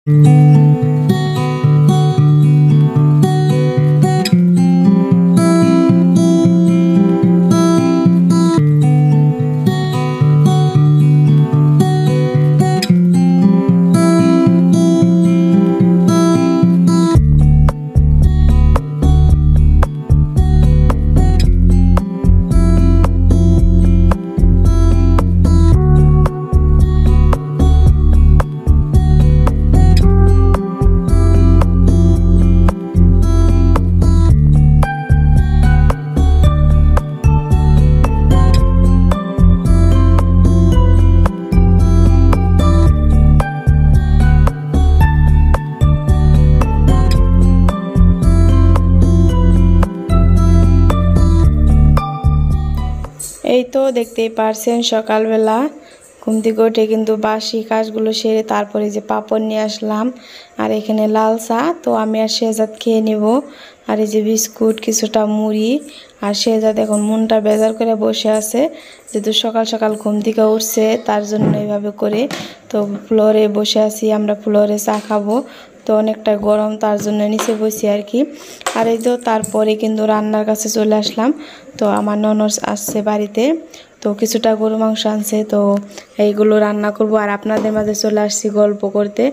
এই তো দেখতেই পারছেন সকালবেলা ঘুম থেকে উঠে কিন্তু বাসি কাজগুলো সেরে তারপরে যে পাপড় নিয়ে আসলাম আর এখানে লাল চা। তো আমি আর শেহজাদ খেয়ে নিব, আর এই যে বিস্কুট, কিছুটা মুড়ি। আর শেহজাদ এখন মনটা বেজার করে বসে আছে, যেহেতু সকাল সকাল ঘুম থেকে উঠছে তার জন্য এইভাবে করে। তো ফ্লোরে বসে আছি, আমরা ফ্লোরে চা খাবো। তো অনেকটা গরম, তার জন্য নিচে বসি আর কি। আর এই তো তারপরে কিন্তু রান্নার কাছে চলে আসলাম। তো আমার ননদ আসছে বাড়িতে, তো কিছুটা গরু মাংস আনছে, তো এইগুলো রান্না করব। আর আপনাদের মাঝে চলে আসছি গল্প করতে।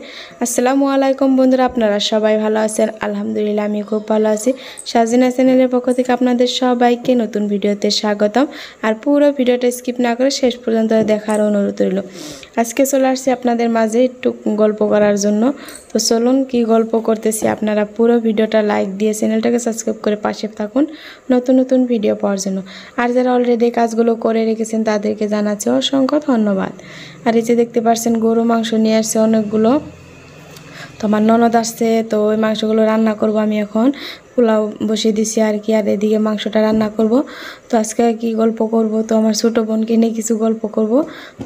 আসসালামু আলাইকুম বন্ধুরা, আপনারা সবাই ভালো আছেন? আলহামদুলিল্লাহ আমি খুব ভালো আছি। সাজিনা চ্যানেলের পক্ষ থেকে আপনাদের সবাইকে নতুন ভিডিওতে স্বাগতম। আর পুরো ভিডিওটা স্কিপ না করে শেষ পর্যন্ত দেখার অনুরোধ রইল। আজকে চলে আসছি আপনাদের মাঝে একটু গল্প করার জন্য। তো চলুন কি গল্প করতেছি, আপনারা পুরো ভিডিওটা লাইক দিয়ে চ্যানেলটাকে সাবস্ক্রাইব করে পাশে থাকুন নতুন নতুন ভিডিও পাওয়ার জন্য। আর যারা অলরেডি কাজগুলো করে রেখেছেন তাদেরকে জানাচ্ছি অসংখ্য ধন্যবাদ। আর এই যে দেখতে পাচ্ছেন গরু মাংস নিয়ে আসছে অনেকগুলো। তো আমার ননদ আসছে, তো ওই মাংসগুলো রান্না করব। আমি এখন পোলাও বসিয়ে দিছি আর কি, আর এদিকে মাংসটা রান্না করব। তো আজকে কি গল্প করব, তো আমার ছোটো বোনকে নিয়ে কিছু গল্প করব।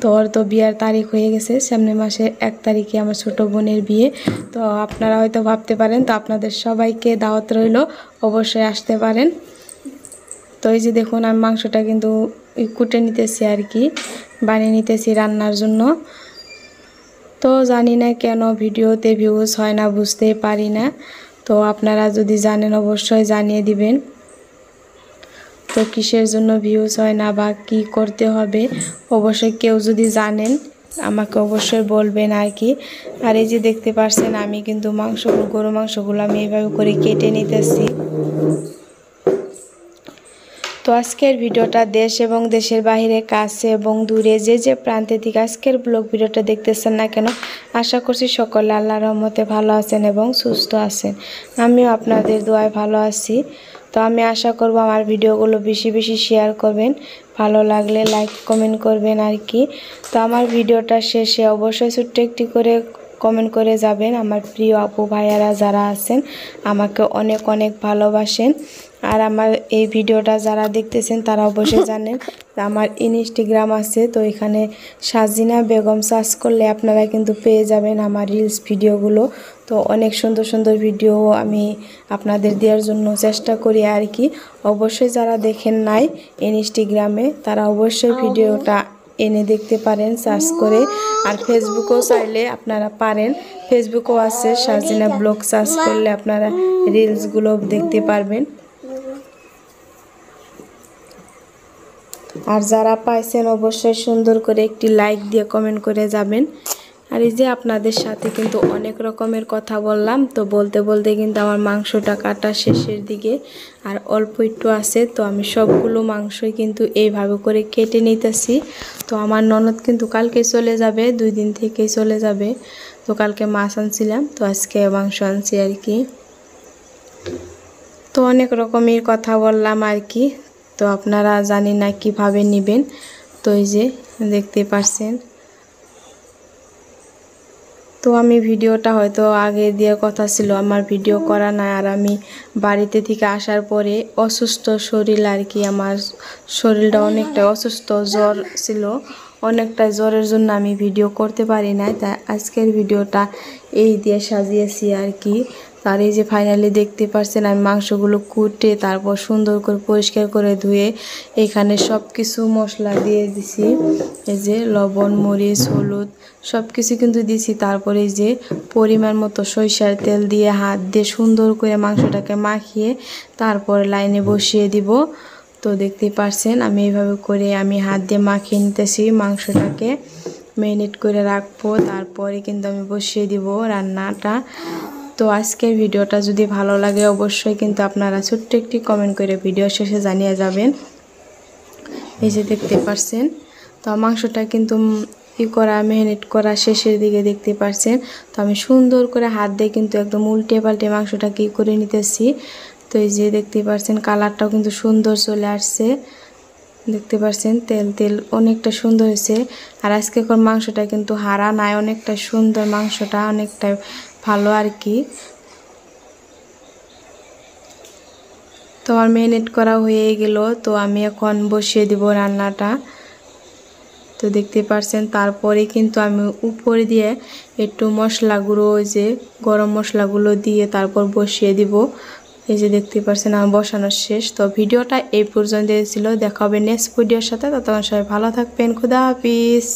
তো ওর তো বিয়ার তারিখ হয়ে গেছে, সামনের মাসে 1 তারিখে আমার ছোটো বোনের বিয়ে। তো আপনারা হয়তো ভাবতে পারেন, তো আপনাদের সবাইকে দাওয়াত রইল, অবশ্যই আসতে পারেন। তো এই যে দেখুন আমি মাংসটা কিন্তু কুটে নিতেছি আর কি, বানিয়ে নিতেছি রান্নার জন্য। তো জানি না কেন ভিডিওতে ভিউজ হয় না, বুঝতে পারি না। তো আপনারা যদি জানেন অবশ্যই জানিয়ে দিবেন, তো কিসের জন্য ভিউজ হয় না বা কি করতে হবে অবশ্যই কেউ যদি জানেন আমাকে অবশ্যই বলবেন আর কি। আর এই যে দেখতে পাচ্ছেন আমি কিন্তু গরু মাংসগুলো আমি এইভাবে করে কেটে নিতেছি। তো আজকের ভিডিওটা দেশ এবং দেশের বাইরে, কাছে এবং দূরে যে যে প্রান্তে থেকে আজকের ব্লগ ভিডিওটা দেখতেছেন না কেন, আশা করছি সকলে আল্লাহর রহমতে ভালো আছেন এবং সুস্থ আছেন। আমিও আপনাদের দোয়ায় ভালো আছি। তো আমি আশা করব আমার ভিডিওগুলো বেশি বেশি শেয়ার করবেন, ভালো লাগলে লাইক কমেন্ট করবেন আর কি। তো আমার ভিডিওটা শেষে অবশ্যই ছোট্ট একটি করে কমেন্ট করে যাবেন। আমার প্রিয় আপু ভাইয়ারা যারা আছেন আমাকে অনেক অনেক ভালোবাসেন। আর আমার এই ভিডিওটা যারা দেখতেছেন তারা অবশ্যই জানেন আমার ইনস্টাগ্রাম আছে, তো এখানে সাজিনা বেগম সার্চ করলে আপনারা কিন্তু পেয়ে যাবেন আমার রিলস ভিডিওগুলো। তো অনেক সুন্দর সুন্দর ভিডিও আমি আপনাদের দেওয়ার জন্য চেষ্টা করি আর কি। অবশ্যই যারা দেখেন নাই ইনস্টাগ্রামে তারা অবশ্যই ভিডিওটা এনে দেখতে পারেন সার্চ করে। আর ফেসবুকেও চাইলে আপনারা পারেন, ফেসবুকও আছে সাজিনা ব্লগ, সার্চ করলে আপনারা রিলসগুলো দেখতে পারবেন। আর যারা পাইছেন অবশ্যই সুন্দর করে একটি লাইক দিয়ে কমেন্ট করে যাবেন। আর এই যে আপনাদের সাথে কিন্তু অনেক রকমের কথা বললাম, তো বলতে বলতে কিন্তু আমার মাংসটা কাটা শেষের দিকে, আর অল্প একটু আছে। তো আমি সবগুলো মাংসই কিন্তু এইভাবে করে কেটে নিতেছি। তো আমার ননদ কিন্তু কালকে চলে যাবে, 2 দিন থেকেই চলে যাবে। তো কালকে মাছ আনছিলাম, তো আজকে মাংস আনছি আর কি। তো অনেক রকমের কথা বললাম আর কি। তো আপনারা জানি না কিভাবে নেবেন। তো এই যে দেখতে পাচ্ছেন, তো আমি ভিডিওটা হয়তো আগে দিয়ে কথা ছিল আমার ভিডিও করা না। আর আমি বাড়িতে থেকে আসার পরে অসুস্থ শরীর আর কি, আমার শরীরটা অনেকটা অসুস্থ, জ্বর ছিল অনেকটা জ্বরের জন্য আমি ভিডিও করতে পারি না, তাই আজকের ভিডিওটা এই দিয়ে সাজিয়েছি আর কি। আর এই যে ফাইনালি দেখতে পাচ্ছেন আমি মাংসগুলো কুটে তারপর সুন্দর করে পরিষ্কার করে ধুয়ে এখানে সব কিছু মশলা দিয়ে দিছি। এই যে লবণ, মরিচ, হলুদ সব কিছু কিন্তু দিছি। তারপরে এই যে পরিমাণ মতো সরিষার তেল দিয়ে হাত দিয়ে সুন্দর করে মাংসটাকে মাখিয়ে তারপরে লাইনে বসিয়ে দিব। তো দেখতেই পারছেন আমি এইভাবে করে আমি হাত দিয়ে মাখিয়ে নিতেছি, মাংসটাকে ম্যারিনেট করে রাখবো, তারপরে কিন্তু আমি বসিয়ে দিব রান্নাটা। তো আজকের ভিডিওটা যদি ভালো লাগে অবশ্যই কিন্তু আপনারা ছোট্ট একটি কমেন্ট করে ভিডিও শেষে জানিয়ে যাবেন। এই যে দেখতে পারছেন তো মাংসটা কিন্তু ম্যারিনেট করা শেষের দিকে দেখতে পারছেন। তো আমি সুন্দর করে হাত দিয়ে কিন্তু একদম উল্টে পাল্টে মাংসটাকে করে নিতেছি। তো এই যে দেখতে পারছেন কালারটাও কিন্তু সুন্দর চলে আসছে, দেখতে পারছেন তেল তেল অনেকটা সুন্দর হয়েছে। আর আজকে মাংসটা কিন্তু হারা নাই, অনেকটা সুন্দর, মাংসটা অনেকটা ভালো আর কি। তো আমার ম্যারিনেট করা হয়ে গেল, তো আমি এখন বসিয়ে দিব রান্নাটা। তো দেখতে পারছেন তারপরে কিন্তু আমি উপরে দিয়ে একটু মশলা গুঁড়ো, যে গরম মশলাগুলো দিয়ে তারপর বসিয়ে দিব। এই যে দেখতে পারছেন আমার বসানো শেষ। তো ভিডিওটা এই পর্যন্ত ছিল, দেখা হবে নেক্সট ভিডিওর সাথে। ততক্ষণ সবাই ভালো থাকবেন, খুদা হাফিজ।